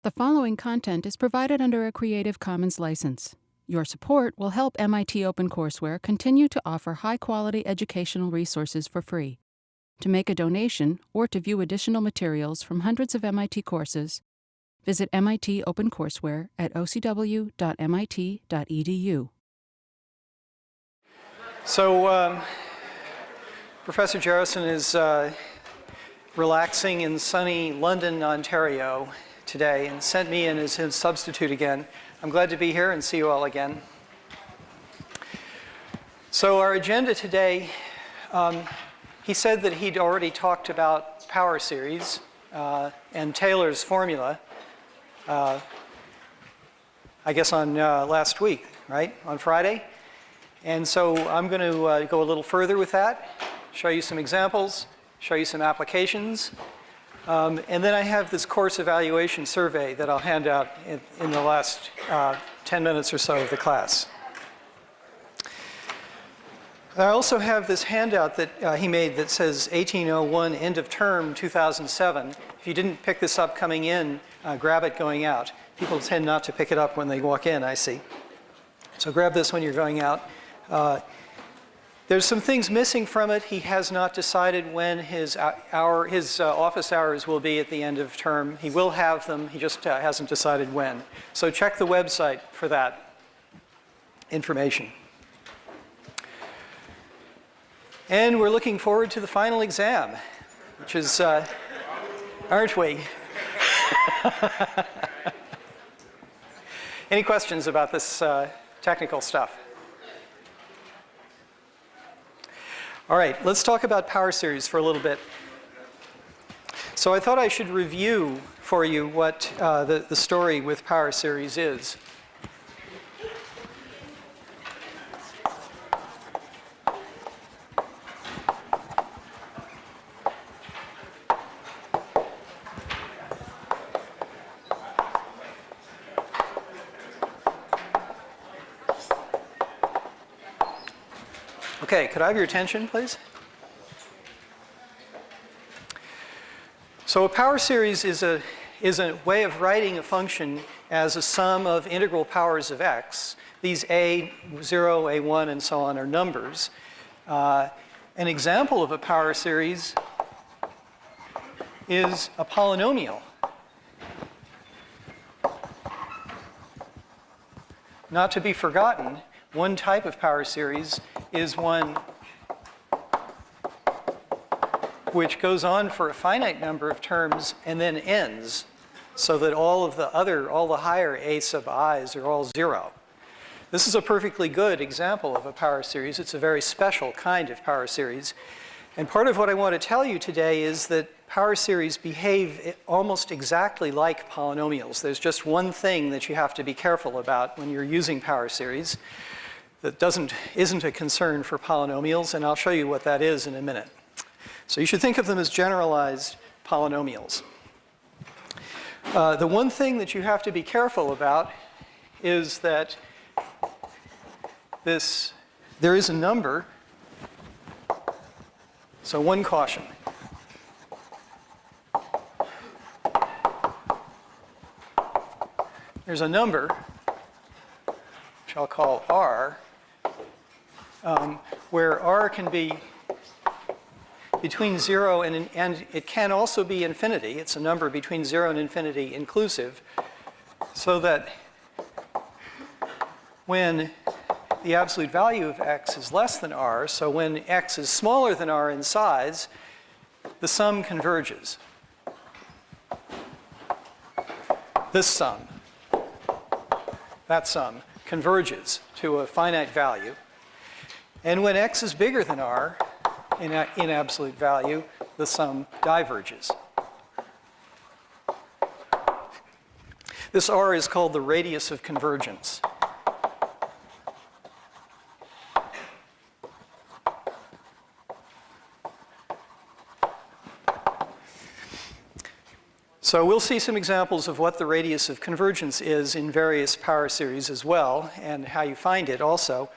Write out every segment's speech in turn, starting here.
The following content is provided under a Creative Commons license. Your support will help MIT OpenCourseware continue to offer high-quality educational resources for free. To make a donation or to view additional materials from hundreds of MIT courses, visit MIT OpenCourseware at ocw.mit.edu. So, Professor Jarrison is relaxing in sunny London, Ontario today and sent me in as his substitute again. I'm glad to be here and see you all again. So our agenda today, he said that he'd already talked about power series and Taylor's formula, I guess on last week, right? On Friday. And so I'm going to go a little further with that, show you some examples, show you some applications. And then I have this course evaluation survey that I'll hand out in the last 10 minutes or so of the class. I also have this handout that he made that says 1801 end of term 2007. If you didn't pick this up coming in, grab it going out. People tend not to pick it up when they walk in, I see. So grab this when you're going out. There's some things missing from it. He has not decided when his office hours will be at the end of term. He will have them, he just hasn't decided when. So check the website for that information. And we're looking forward to the final exam, which is, aren't we? Any questions about this technical stuff? All right, let's talk about power series for a little bit. So I thought I should review for you what the story with power series is. Okay, could I have your attention, please? So a power series is a way of writing a function as a sum of integral powers of x. These a, 0, a1, and so on are numbers. An example of a power series is a polynomial. Not to be forgotten, one type of power series is one which goes on for a finite number of terms and then ends, so that all the higher a sub i's are all 0. This is a perfectly good example of a power series. It's a very special kind of power series. And part of what I want to tell you today is that power series behave almost exactly like polynomials. There's just one thing that you have to be careful about when you're using power series that isn't a concern for polynomials, and I'll show you what that is in a minute. So you should think of them as generalized polynomials. The one thing that you have to be careful about is that there is a number. So one caution. There's a number, which I'll call r, where r can be between 0 and it can also be infinity. It's a number between 0 and infinity inclusive, so that when the absolute value of x is less than r, so when x is smaller than r in size, the sum converges. This sum, that sum, converges to a finite value. And when x is bigger than r in absolute value, the sum diverges. This r is called the radius of convergence. So we'll see some examples of what the radius of convergence is in various power series as well, and how you find it also.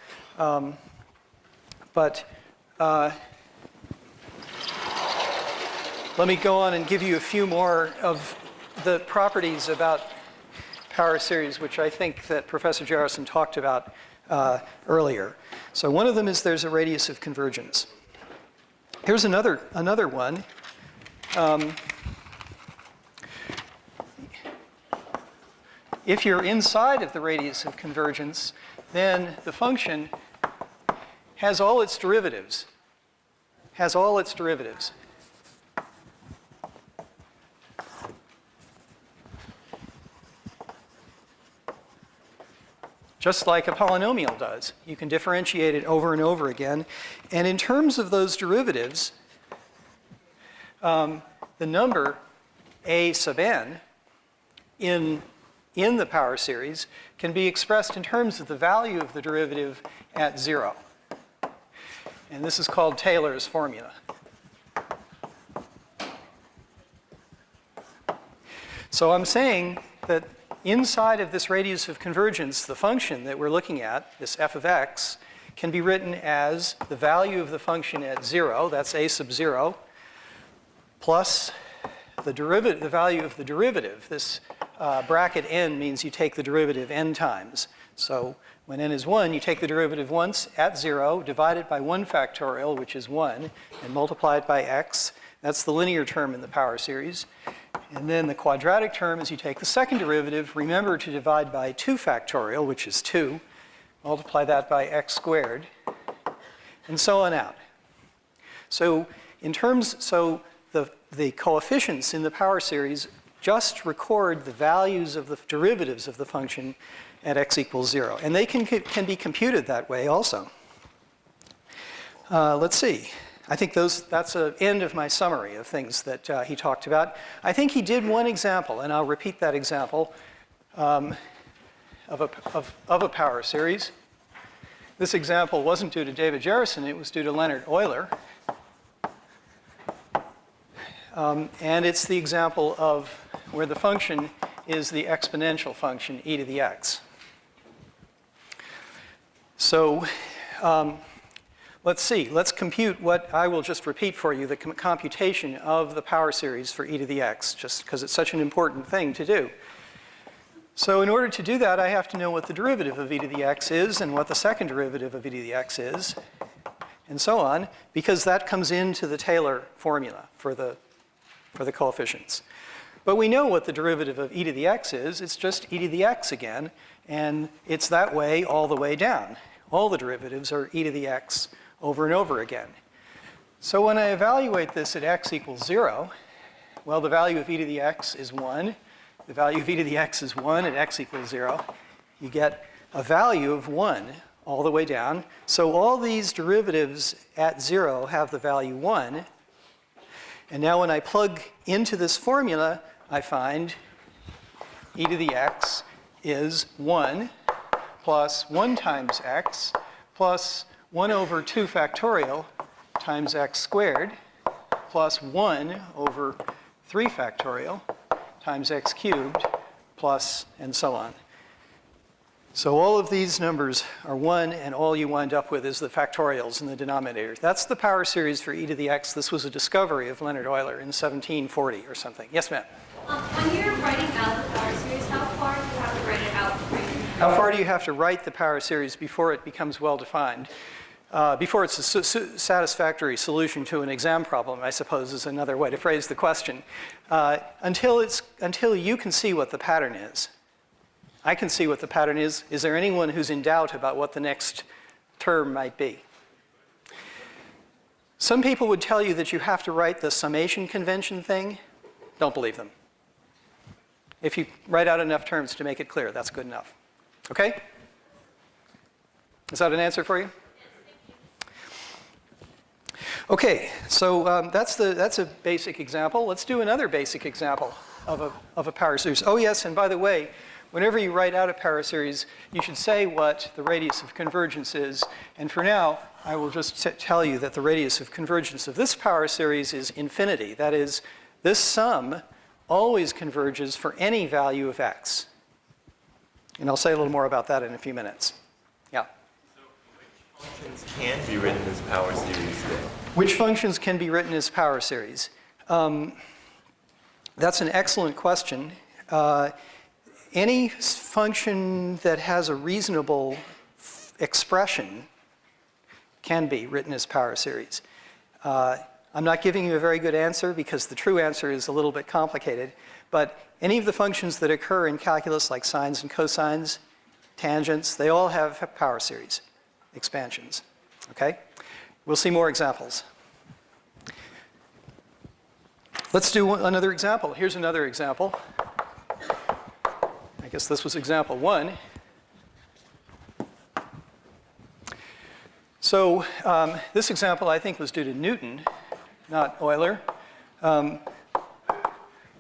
Let me go on and give you a few more of the properties about power series, which I think that Professor Jarrison talked about earlier. So one of them is there's a radius of convergence. Here's another one. If you're inside of the radius of convergence, then the function has all its derivatives. Just like a polynomial does. You can differentiate it over and over again. And in terms of those derivatives, the number a sub n in the power series can be expressed in terms of the value of the derivative at 0. And this is called Taylor's formula. So I'm saying that inside of this radius of convergence, the function that we're looking at, this f of x, can be written as the value of the function at 0, that's a sub 0, plus the value of the derivative. This bracket n means you take the derivative n times. So when n is 1, you take the derivative once at 0, divide it by 1 factorial, which is 1, and multiply it by x. That's the linear term in the power series. And then the quadratic term is you take the second derivative, remember to divide by 2 factorial, which is 2, multiply that by x squared, and so on out. So the coefficients in the power series just record the values of the derivatives of the function at x equals 0. And they can be computed that way also. Let's see. I think that's an end of my summary of things that he talked about. I think he did one example, and I'll repeat that example, of a power series. This example wasn't due to David Jarrison, it was due to Leonhard Euler. And it's the example of where the function is the exponential function e to the x. So let's see. Let's compute what I will just repeat for you, the computation of the power series for e to the x, just because it's such an important thing to do. So in order to do that, I have to know what the derivative of e to the x is and what the second derivative of e to the x is, and so on, because that comes into the Taylor formula for the coefficients. But we know what the derivative of e to the x is. It's just e to the x again, and it's that way all the way down. All the derivatives are e to the x over and over again. So when I evaluate this at x equals 0, well, the value of e to the x is 1. The value of e to the x is 1 at x equals 0. You get a value of 1 all the way down. So all these derivatives at 0 have the value 1. And now when I plug into this formula, I find e to the x is 1 plus 1 times x plus 1 over 2 factorial times x squared plus 1 over 3 factorial times x cubed plus and so on. So all of these numbers are 1, and all you wind up with is the factorials in the denominator. That's the power series for e to the x. This was a discovery of Leonhard Euler in 1740 or something. Yes, ma'am? When you're writing out the power series, how far do you have to write it out? How far do you have to write the power series before it becomes well-defined? Before it's a satisfactory solution to an exam problem, I suppose, is another way to phrase the question. Until you can see what the pattern is. I can see what the pattern is. Is there anyone who's in doubt about what the next term might be? Some people would tell you that you have to write the summation convention thing. Don't believe them. If you write out enough terms to make it clear, that's good enough. Okay? Is that an answer for you? Okay, so that's a basic example. Let's do another basic example of a power series. Oh yes, and by the way, whenever you write out a power series, you should say what the radius of convergence is. And for now, I will just tell you that the radius of convergence of this power series is infinity. That is, this sum always converges for any value of x. And I'll say a little more about that in a few minutes. Yeah? So which functions can be written as power series then? Which functions can be written as power series? That's an excellent question. any function that has a reasonable expression can be written as power series. I'm not giving you a very good answer because the true answer is a little bit complicated, but any of the functions that occur in calculus like sines and cosines, tangents, they all have power series expansions, okay? We'll see more examples. Let's do another example. Here's another example. I guess this was example 1. So this example, I think, was due to Newton, not Euler.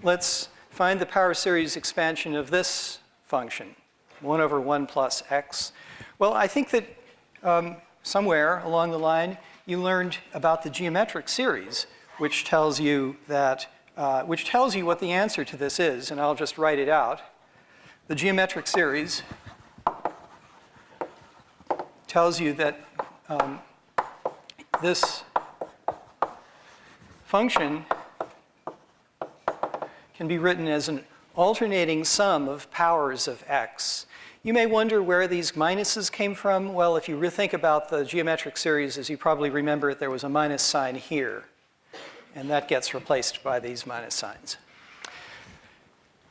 Let's find the power series expansion of this function, 1 over 1 plus x. Well, I think that somewhere along the line, you learned about the geometric series, which tells you that, which tells you what the answer to this is, and I'll just write it out. The geometric series tells you that this function can be written as an alternating sum of powers of x. You may wonder where these minuses came from. Well, if you think about the geometric series, as you probably remember, there was a minus sign here, and that gets replaced by these minus signs.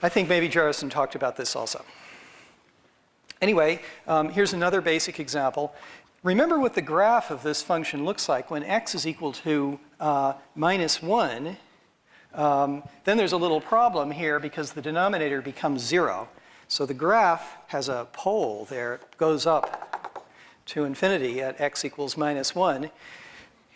I think maybe Jarrison talked about this also. Anyway, here's another basic example. Remember what the graph of this function looks like when x is equal to minus 1. Then there's a little problem here because the denominator becomes 0. So the graph has a pole there. It goes up to infinity at x equals minus 1.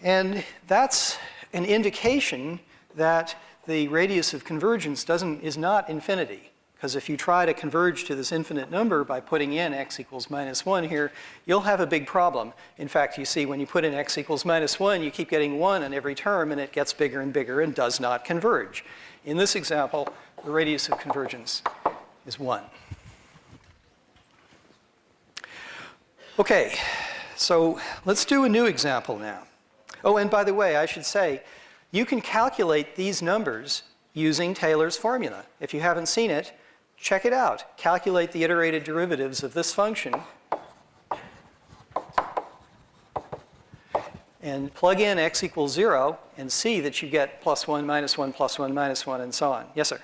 And that's an indication that the radius of convergence is not infinity. Because if you try to converge to this infinite number by putting in x equals minus 1 here, you'll have a big problem. In fact, you see when you put in x equals minus 1, you keep getting 1 on every term, and it gets bigger and bigger and does not converge. In this example, the radius of convergence is 1. Okay, so let's do a new example now. Oh, and by the way, I should say, you can calculate these numbers using Taylor's formula. If you haven't seen it, check it out. Calculate the iterated derivatives of this function and plug in x equals 0 and see that you get plus 1, minus 1, plus 1, minus 1, and so on. Yes, sir?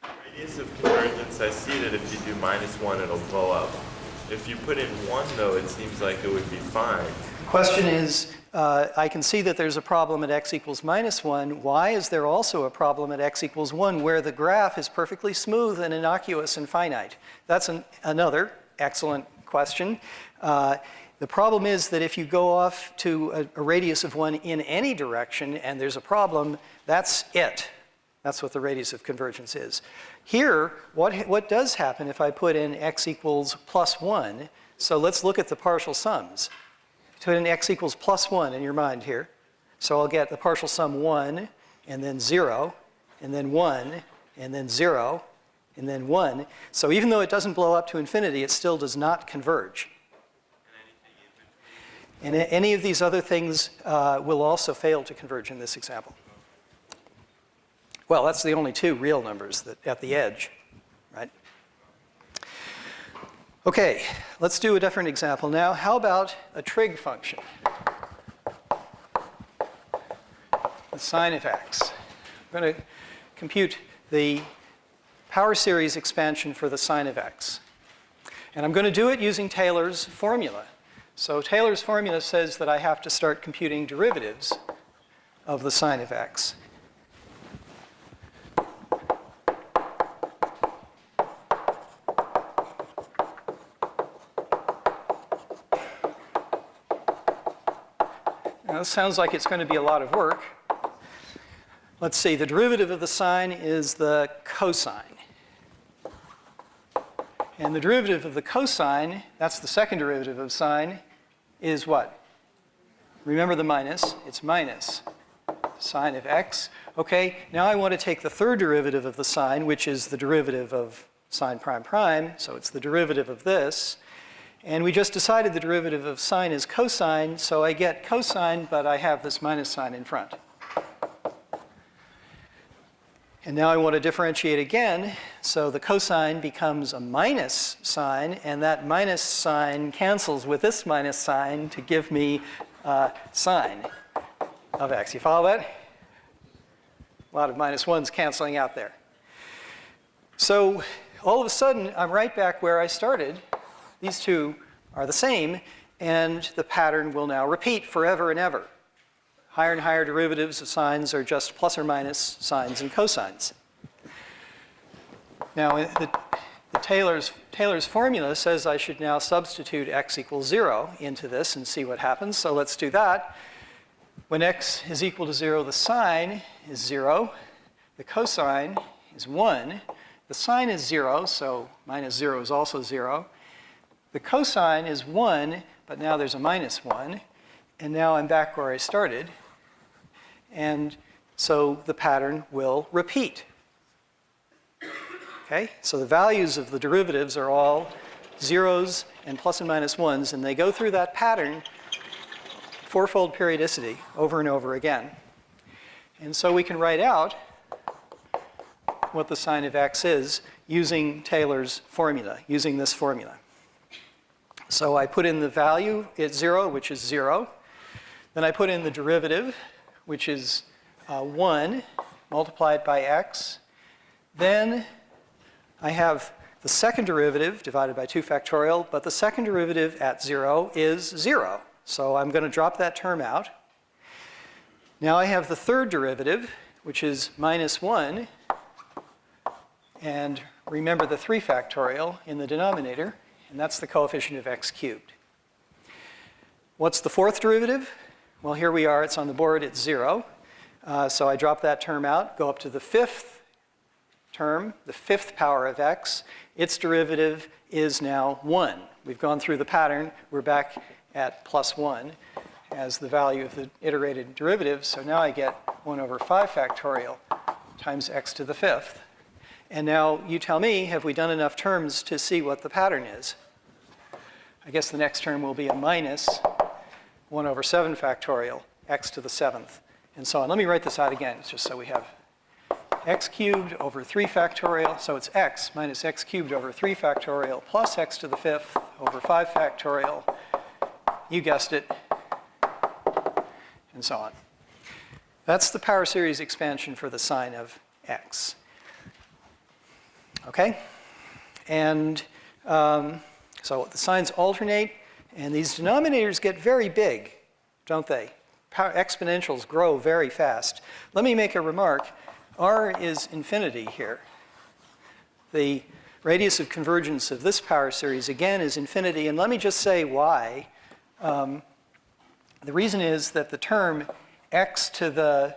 The radius of convergence, I see that if you do minus 1, it'll blow up. If you put in 1, though, it seems like it would be fine. The question is, I can see that there's a problem at x equals minus 1. Why is there also a problem at x equals 1 where the graph is perfectly smooth and innocuous and finite? That's another excellent question. The problem is that if you go off to a radius of 1 in any direction and there's a problem, that's it. That's what the radius of convergence is. Here, what does happen if I put in x equals plus 1? So let's look at the partial sums. Put in x equals plus 1 in your mind here. So I'll get the partial sum 1, and then 0, and then 1, and then 0, and then 1. So even though it doesn't blow up to infinity, it still does not converge. And any of these other things will also fail to converge in this example. Well, that's the only two real numbers at the edge, right? Okay, let's do a different example now. How about a trig function? The sine of x. I'm going to compute the power series expansion for the sine of x. And I'm going to do it using Taylor's formula. So Taylor's formula says that I have to start computing derivatives of the sine of x. Now, this sounds like it's going to be a lot of work. Let's see, the derivative of the sine is the cosine. And the derivative of the cosine, that's the second derivative of sine, is what? Remember the minus, it's minus sine of x. Okay, now I want to take the third derivative of the sine, which is the derivative of sine prime prime, so it's the derivative of this. And we just decided the derivative of sine is cosine, so I get cosine, but I have this minus sign in front. And now I want to differentiate again, so the cosine becomes a minus sign, and that minus sign cancels with this minus sign to give me sine of x. You follow that? A lot of minus ones canceling out there. So all of a sudden, I'm right back where I started. These two are the same, and the pattern will now repeat forever and ever. Higher and higher derivatives of sines are just plus or minus sines and cosines. Now, the Taylor's formula says I should now substitute x equals 0 into this and see what happens. So let's do that. When x is equal to 0, the sine is 0. The cosine is 1. The sine is 0, so minus 0 is also 0. The cosine is 1, but now there's a minus 1. And now I'm back where I started. And so the pattern will repeat. Okay? So the values of the derivatives are all zeros and plus and minus ones, and they go through that pattern, fourfold periodicity, over and over again. And so we can write out what the sine of x is using Taylor's formula, using this formula. So I put in the value at 0, which is 0. Then I put in the derivative, which is 1 multiplied by x. Then I have the second derivative divided by 2 factorial, but the second derivative at 0 is 0. So I'm going to drop that term out. Now I have the third derivative, which is minus 1. And remember the 3 factorial in the denominator, and that's the coefficient of x cubed. What's the fourth derivative? Well, here we are. It's on the board. It's 0. So I drop that term out, go up to the fifth term, the fifth power of x. Its derivative is now 1. We've gone through the pattern. We're back at plus 1 as the value of the iterated derivative. So now I get 1 over 5 factorial times x to the fifth. And now you tell me, have we done enough terms to see what the pattern is? I guess the next term will be a minus 1 over 7 factorial, x to the 7th, and so on. Let me write this out again, just so we have x cubed over 3 factorial. So it's x minus x cubed over 3 factorial plus x to the 5th over 5 factorial. You guessed it, and so on. That's the power series expansion for the sine of x. Okay? And so the signs alternate, and these denominators get very big, don't they? Exponentials grow very fast. Let me make a remark. R is infinity here. The radius of convergence of this power series, again, is infinity. And let me just say why. The reason is that the term x to the,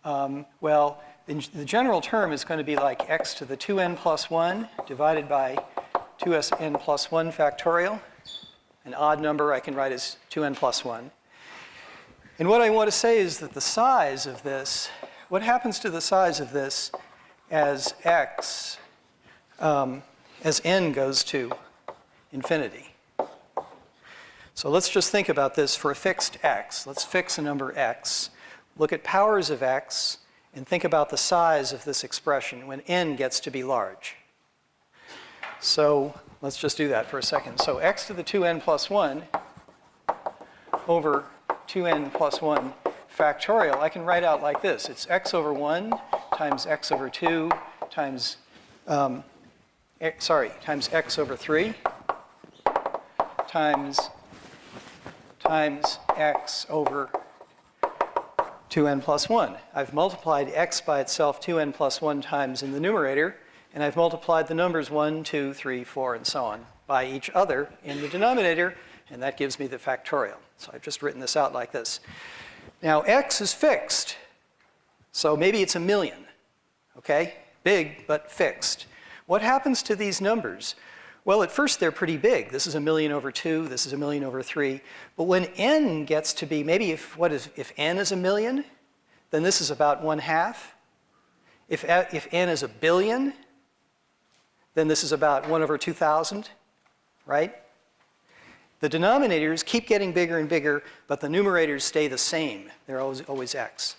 the general term is going to be like x to the 2n plus 1 divided by 2n plus 1 factorial. An odd number I can write as 2n plus 1. And what I want to say is that the size of this, what happens to the size of this as x, as n goes to infinity? So let's just think about this for a fixed x. Let's fix a number x. Look at powers of x and think about the size of this expression when n gets to be large. So let's just do that for a second. So x to the 2n plus 1 over 2n plus 1 factorial, I can write out like this. It's x over 1 times x over 2 times, times x over 3 times x over 2n plus 1. I've multiplied x by itself 2n plus 1 times in the numerator, and I've multiplied the numbers 1, 2, 3, 4, and so on by each other in the denominator, and that gives me the factorial. So I've just written this out like this. Now, x is fixed, so maybe it's 1,000,000, okay? Big, but fixed. What happens to these numbers? Well, at first they're pretty big. This is 1,000,000 over 2, this is 1,000,000 over 3. But when n gets to be, maybe if n is 1,000,000, then this is about 1/2. If n is 1 billion, then this is about 1 over 2,000, right? The denominators keep getting bigger and bigger, but the numerators stay the same. They're always x.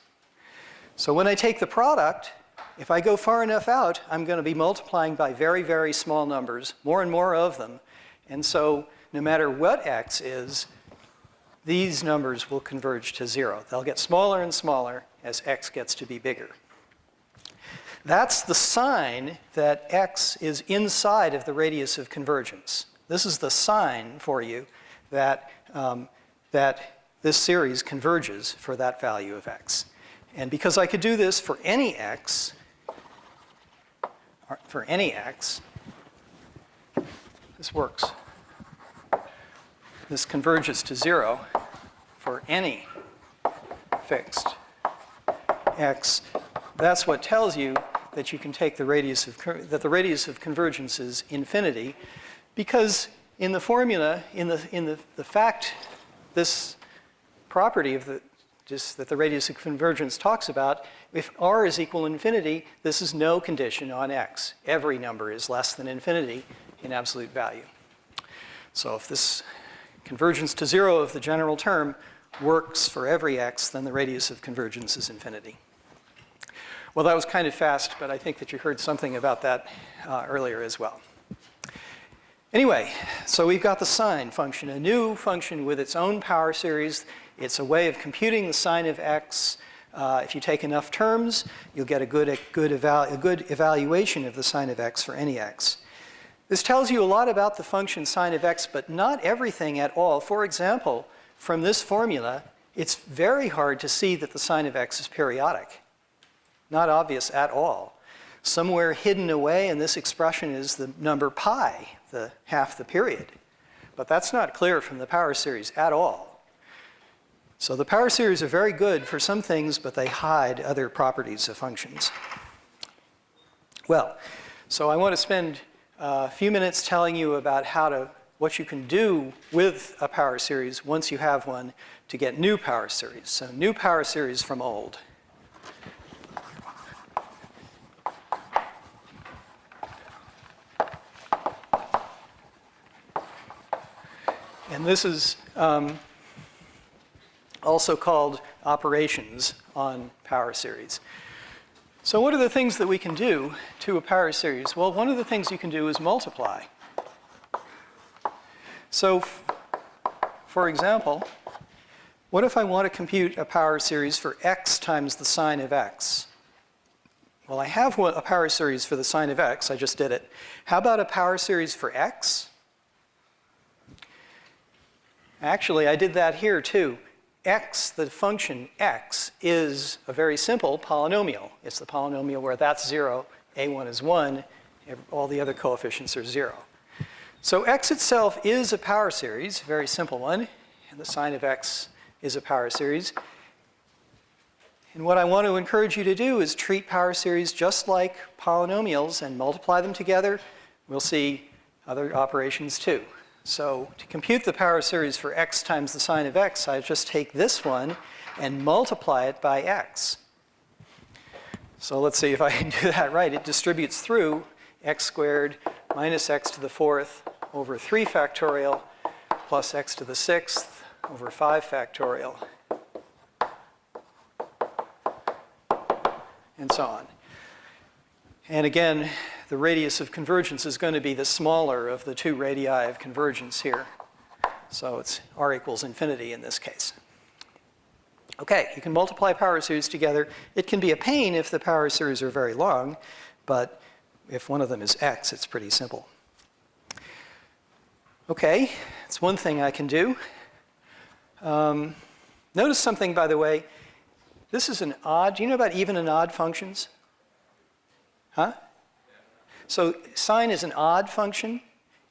So when I take the product, if I go far enough out, I'm going to be multiplying by very, very small numbers, more and more of them. And so no matter what x is, these numbers will converge to 0. They'll get smaller and smaller as x gets to be bigger. That's the sign that x is inside of the radius of convergence. This is the sign for you that, that this series converges for that value of x. And because I could do this for any x, this works. This converges to 0 for any fixed x. That's what tells you that you can take the radius of that the radius of convergence is infinity, because in the formula, in the fact, this property of that the radius of convergence talks about, if r is equal to infinity, this is no condition on x. Every number is less than infinity in absolute value. So if this convergence to 0 of the general term works for every x, then the radius of convergence is infinity. Well, that was kind of fast, but I think that you heard something about that earlier as well. Anyway, so we've got the sine function, a new function with its own power series. It's a way of computing the sine of x. If you take enough terms, you'll get a good evaluation of the sine of x for any x. This tells you a lot about the function sine of x, but not everything at all. For example, from this formula, it's very hard to see that the sine of x is periodic. Not obvious at all. Somewhere hidden away in this expression is the number pi, the half the period. But that's not clear from the power series at all. So the power series are very good for some things, but they hide other properties of functions. Well, so I want to spend a few minutes telling you about what you can do with a power series once you have one to get new power series. So new power series from old. And this is also called operations on power series. So what are the things that we can do to a power series? Well, one of the things you can do is multiply. So, for example, what if I want to compute a power series for x times the sine of x? Well, I have a power series for the sine of x. I just did it. How about a power series for x? Actually, I did that here too. X, the function x, is a very simple polynomial. It's the polynomial where that's 0, a1 is 1, all the other coefficients are 0. So x itself is a power series, a very simple one, and the sine of x is a power series. And what I want to encourage you to do is treat power series just like polynomials and multiply them together. We'll see other operations too. So to compute the power series for x times the sine of x, I just take this one and multiply it by x. So let's see if I can do that right. It distributes through x squared minus x to the 4th over 3 factorial plus x to the 6th over 5 factorial, and so on. And again, the radius of convergence is going to be the smaller of the two radii of convergence here. So it's r equals infinity in this case. Okay, you can multiply power series together. It can be a pain if the power series are very long, but if one of them is x, it's pretty simple. Okay, it's one thing I can do. Notice something, by the way. This is an odd. Do you know about even and odd functions? Huh? So sine is an odd function.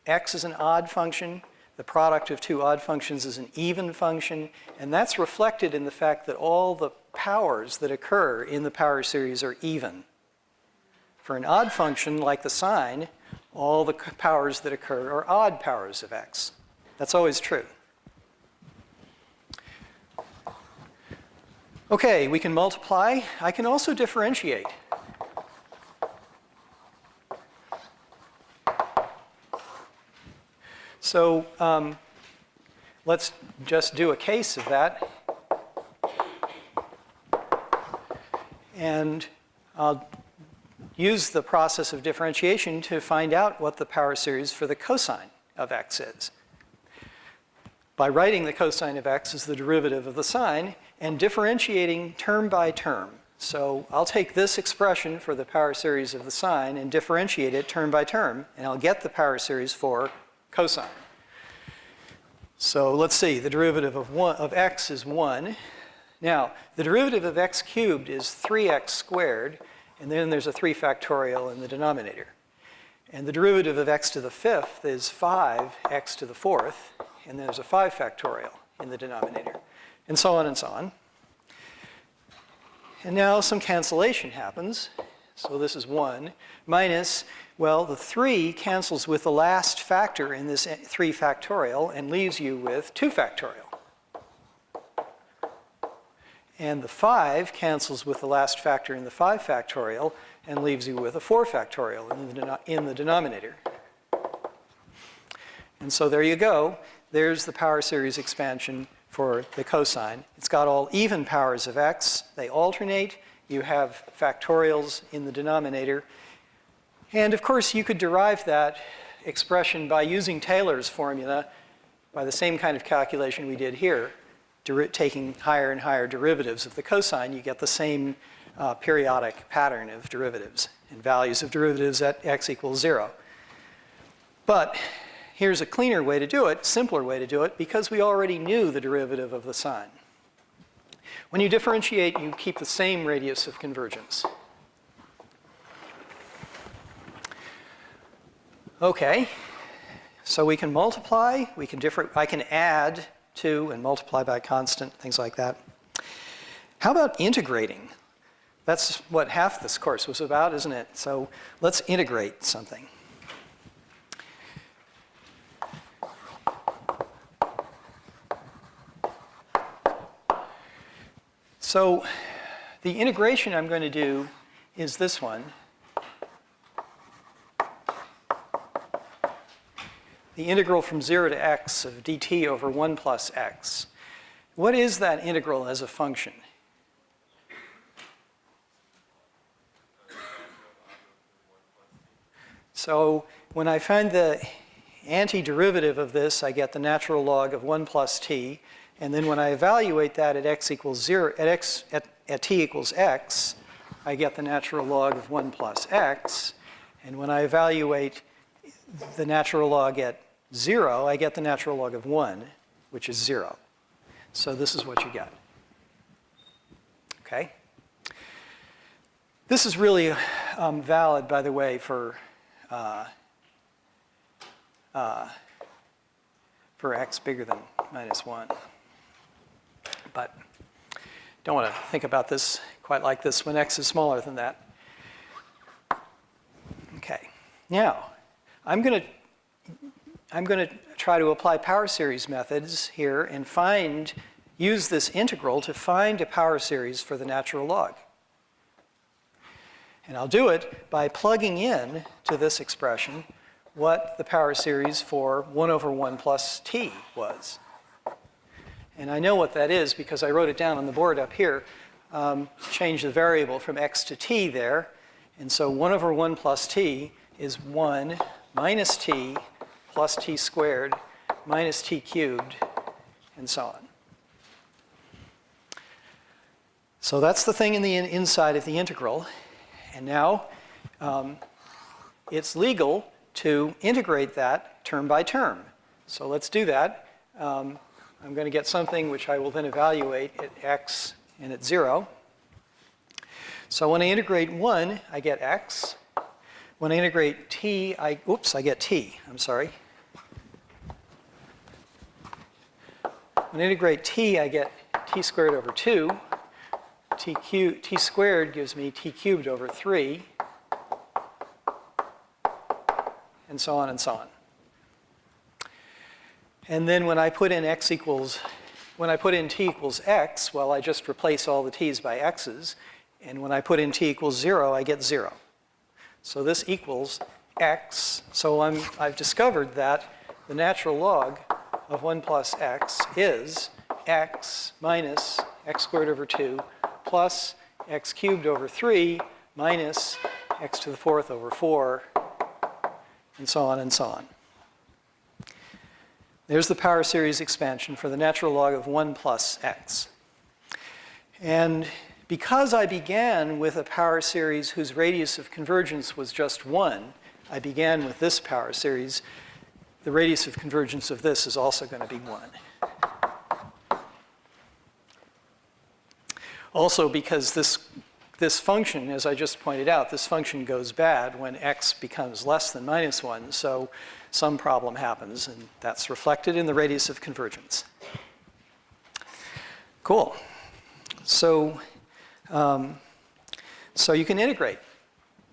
X is an odd function. The product of two odd functions is an even function. And that's reflected in the fact that all the powers that occur in the power series are even. For an odd function like the sine, all the powers that occur are odd powers of x. That's always true. Okay, we can multiply. I can also differentiate. So let's just do a case of that. And I'll use the process of differentiation to find out what the power series for the cosine of x is. By writing the cosine of x as the derivative of the sine and differentiating term by term. So I'll take this expression for the power series of the sine and differentiate it term by term, and I'll get the power series for cosine. So let's see, the derivative of x is 1. Now, the derivative of x cubed is 3x squared, and then there's a 3 factorial in the denominator. And the derivative of x to the 5th is 5x to the 4th, and there's a 5 factorial in the denominator, and so on and so on. And now some cancellation happens. So this is 1 minus, well, the 3 cancels with the last factor in this 3 factorial and leaves you with 2 factorial. And the 5 cancels with the last factor in the 5 factorial and leaves you with a 4 factorial in the denominator. And so there you go. There's the power series expansion for the cosine. It's got all even powers of x. They alternate. You have factorials in the denominator. And of course, you could derive that expression by using Taylor's formula by the same kind of calculation we did here. Taking higher and higher derivatives of the cosine, you get the same periodic pattern of derivatives and values of derivatives at x equals 0. But here's a cleaner way to do it, simpler way to do it, because we already knew the derivative of the sine. When you differentiate, you keep the same radius of convergence. Okay, so we can multiply, I can add to and multiply by a constant, things like that. How about integrating? That's what half this course was about, isn't it? So let's integrate something. So the integration I'm going to do is this one. The integral from 0 to x of dt over 1 plus x. What is that integral as a function? So when I find the antiderivative of this, I get the natural log of 1 plus t. And then when I evaluate that at x equals 0, at t equals x, I get the natural log of 1 plus x. And when I evaluate the natural log at 0, I get the natural log of 1, which is 0. So this is what you get. Okay? This is really valid, by the way, for x bigger than minus 1. But don't want to think about this quite like this when x is smaller than that. Okay. Now, I'm going to try to apply power series methods here and use this integral to find a power series for the natural log. And I'll do it by plugging in to this expression what the power series for 1 over 1 plus t was. And I know what that is because I wrote it down on the board up here. Change the variable from x to t there. And so 1 over 1 plus t is 1 minus t plus t squared minus t cubed, and so on. So that's the thing in the inside of the integral. And now it's legal to integrate that term by term. So let's do that. I'm going to get something which I will then evaluate at x and at 0. So when I integrate 1, I get x. When I integrate t, I get t. I'm sorry. When I integrate t, I get t squared over 2. T squared gives me t cubed over 3. And so on and so on. And then when I put in t equals x, well, I just replace all the t's by x's. And when I put in t equals 0, I get 0. So this equals x. So I've discovered that the natural log of 1 plus x is x minus x squared over 2 plus x cubed over 3 minus x to the fourth over 4, and so on and so on. There's the power series expansion for the natural log of 1 plus x. And because I began with a power series whose radius of convergence was just 1, I began with this power series. The radius of convergence of this is also going to be 1. Also, because this function, as I just pointed out, this function goes bad when x becomes less than minus 1, so some problem happens, and that's reflected in the radius of convergence. Cool. So you can integrate.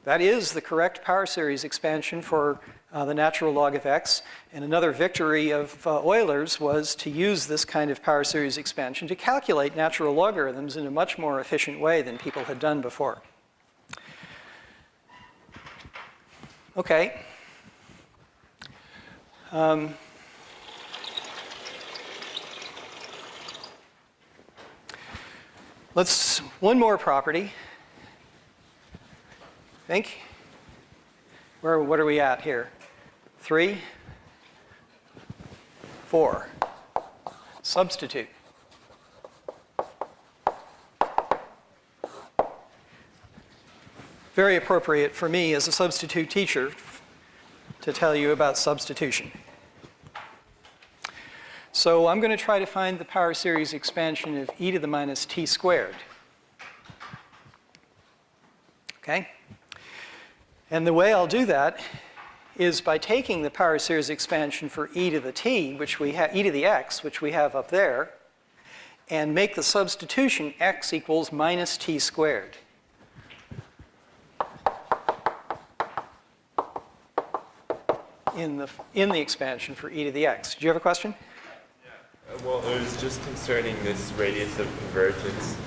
That is the correct power series expansion for the natural log of x. And another victory of Euler's was to use this kind of power series expansion to calculate natural logarithms in a much more efficient way than people had done before. Okay. One more property. Think. What are we at here? 3, 4. Substitute. Very appropriate for me as a substitute teacher to tell you about substitution. So I'm going to try to find the power series expansion of e to the minus t squared. Okay? And the way I'll do that is by taking the power series expansion for e to the t, which we have, e to the x, which we have up there, and make the substitution x equals minus t squared. In the expansion for e to the x. Do you have a question? Well, it was just concerning this radius of convergence.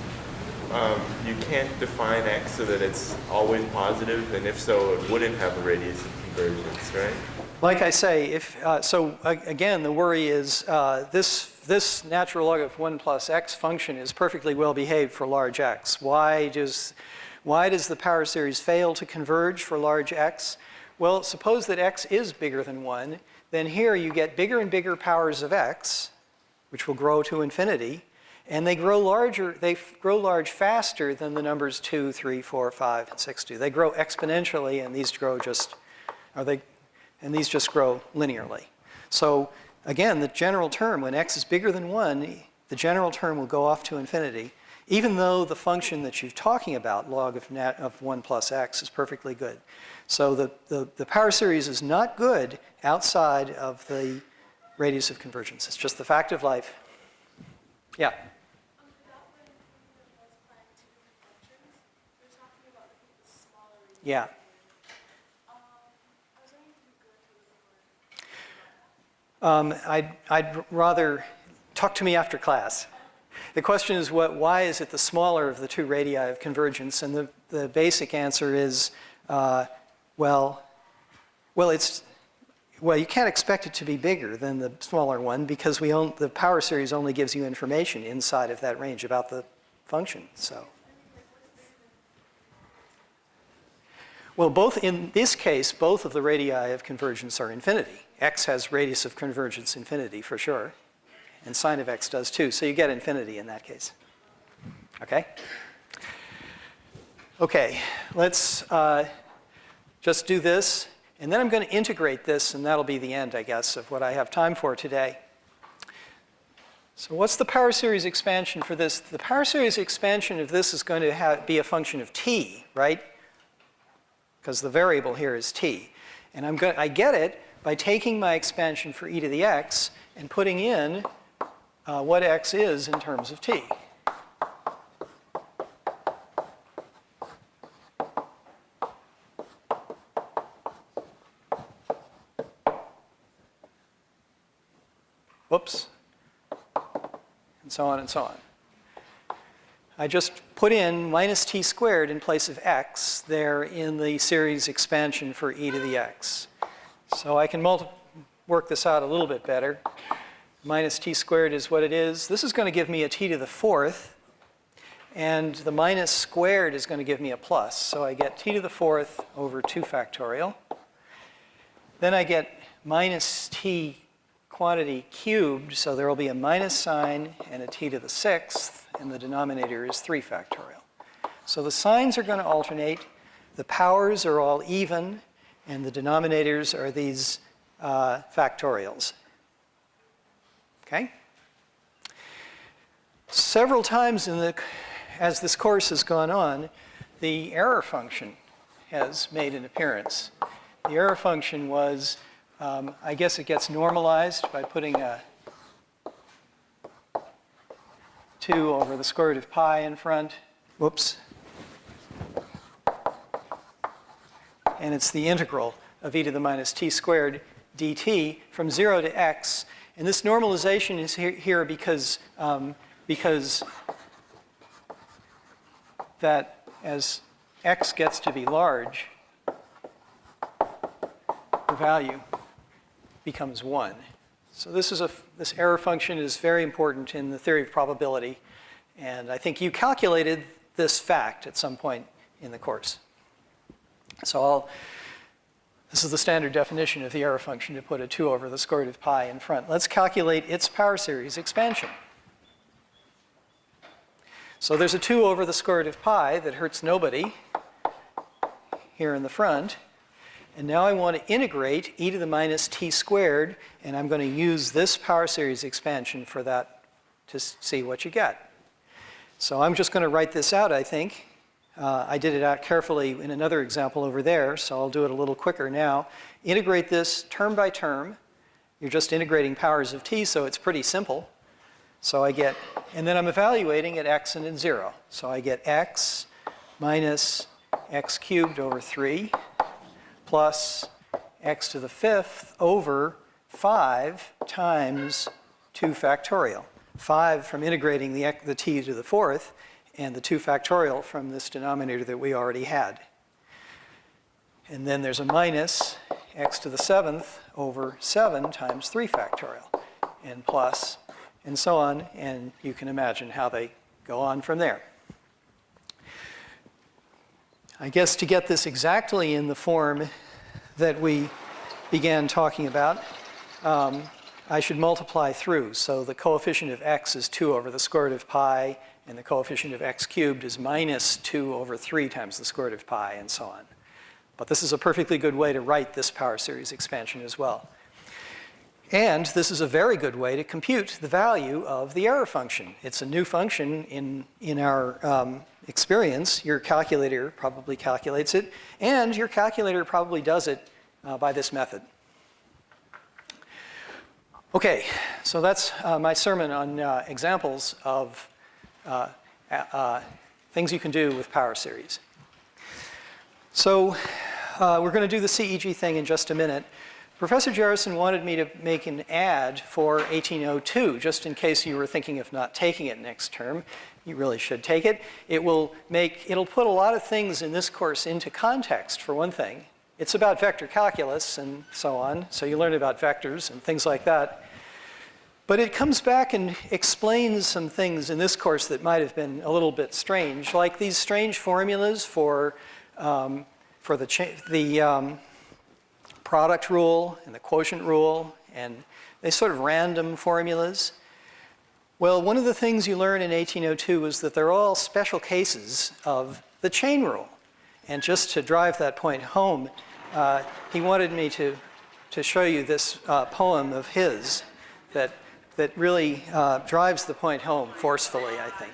You can't define x so that it's always positive, and if so, it wouldn't have a radius of convergence, right? Like I say, again, the worry is this natural log of 1 plus x function is perfectly well behaved for large x. Why does the power series fail to converge for large x? Well, suppose that x is bigger than 1, then here you get bigger and bigger powers of x, which will grow to infinity, and they grow large faster than the numbers 2, 3, 4, 5, and 6 do. They grow exponentially, and these just grow linearly. So again, the general term, when x is bigger than 1, the general term will go off to infinity, even though the function that you're talking about, log of 1 plus x, is perfectly good. So the power series is not good outside of the radius of convergence. It's just the fact of life. Yeah? Yeah. I'd rather talk to me after class. The question is, why is it the smaller of the two radii of convergence? And the basic answer is, you can't expect it to be bigger than the smaller one because the power series only gives you information inside of that range about the function. So, well, in this case, both of the radii of convergence are infinity. X has radius of convergence infinity for sure, and sine of x does too. So you get infinity in that case. Okay? Okay, let's just do this. And then I'm going to integrate this, and that'll be the end, I guess, of what I have time for today. So what's the power series expansion for this? The power series expansion of this is going to be a function of t, right? Because the variable here is t. And I get it by taking my expansion for e to the x and putting in what x is in terms of t. Whoops, and so on and so on. I just put in minus t squared in place of x there in the series expansion for e to the x. So I can work this out a little bit better. Minus t squared is what it is. This is going to give me a t to the fourth. and the minus squared is going to give me a plus. So I get t to the fourth over 2 factorial. Then I get minus t quantity cubed, so there will be a minus sign and a t to the sixth, and the denominator is 3 factorial. So the signs are going to alternate, the powers are all even, and the denominators are these factorials. Okay? Several times as this course has gone on, the error function has made an appearance. The error function was, I guess it gets normalized by putting a 2 over the square root of pi in front. Whoops. And it's the integral of e to the minus t squared dt from 0 to x. And this normalization is here because that as x gets to be large, the value becomes 1. So this error function is very important in the theory of probability. And I think you calculated this fact at some point in the course. So this is the standard definition of the error function, to put a 2 over the square root of pi in front. Let's calculate its power series expansion. So there's a 2 over the square root of pi that hurts nobody here in the front. And now I want to integrate e to the minus t squared, and I'm going to use this power series expansion for that to see what you get. So I'm just going to write this out, I think. I did it out carefully in another example over there, so I'll do it a little quicker now. Integrate this term by term. You're just integrating powers of t, so it's pretty simple. So I get, and then I'm evaluating at x and at 0. So I get x minus x cubed over 3 plus x to the fifth over 5 times 2 factorial. 5 from integrating the t to the fourth, and the 2 factorial from this denominator that we already had. And then there's a minus x to the seventh over 7 times 3 factorial, and plus, and so on, and you can imagine how they go on from there. I guess to get this exactly in the form that we began talking about, I should multiply through. So the coefficient of x is 2 over the square root of pi, and the coefficient of x cubed is minus 2 over 3 times the square root of pi, and so on. But this is a perfectly good way to write this power series expansion as well. And this is a very good way to compute the value of the error function. It's a new function in our experience. Your calculator probably calculates it, and your calculator probably does it by this method. Okay, so that's my sermon on examples of things you can do with power series. So we're going to do the CEG thing in just a minute. Professor Jerrison wanted me to make an ad for 1802, just in case you were thinking of not taking it next term. You really should take it. It'll put a lot of things in this course into context, for one thing. It's about vector calculus and so on, so you learn about vectors and things like that. But it comes back and explains some things in this course that might have been a little bit strange, like these strange formulas for the product rule and the quotient rule, and they sort of random formulas. Well, one of the things you learn in 1802 is that they're all special cases of the chain rule. And just to drive that point home, he wanted me to show you this poem of his that really drives the point home forcefully, I think.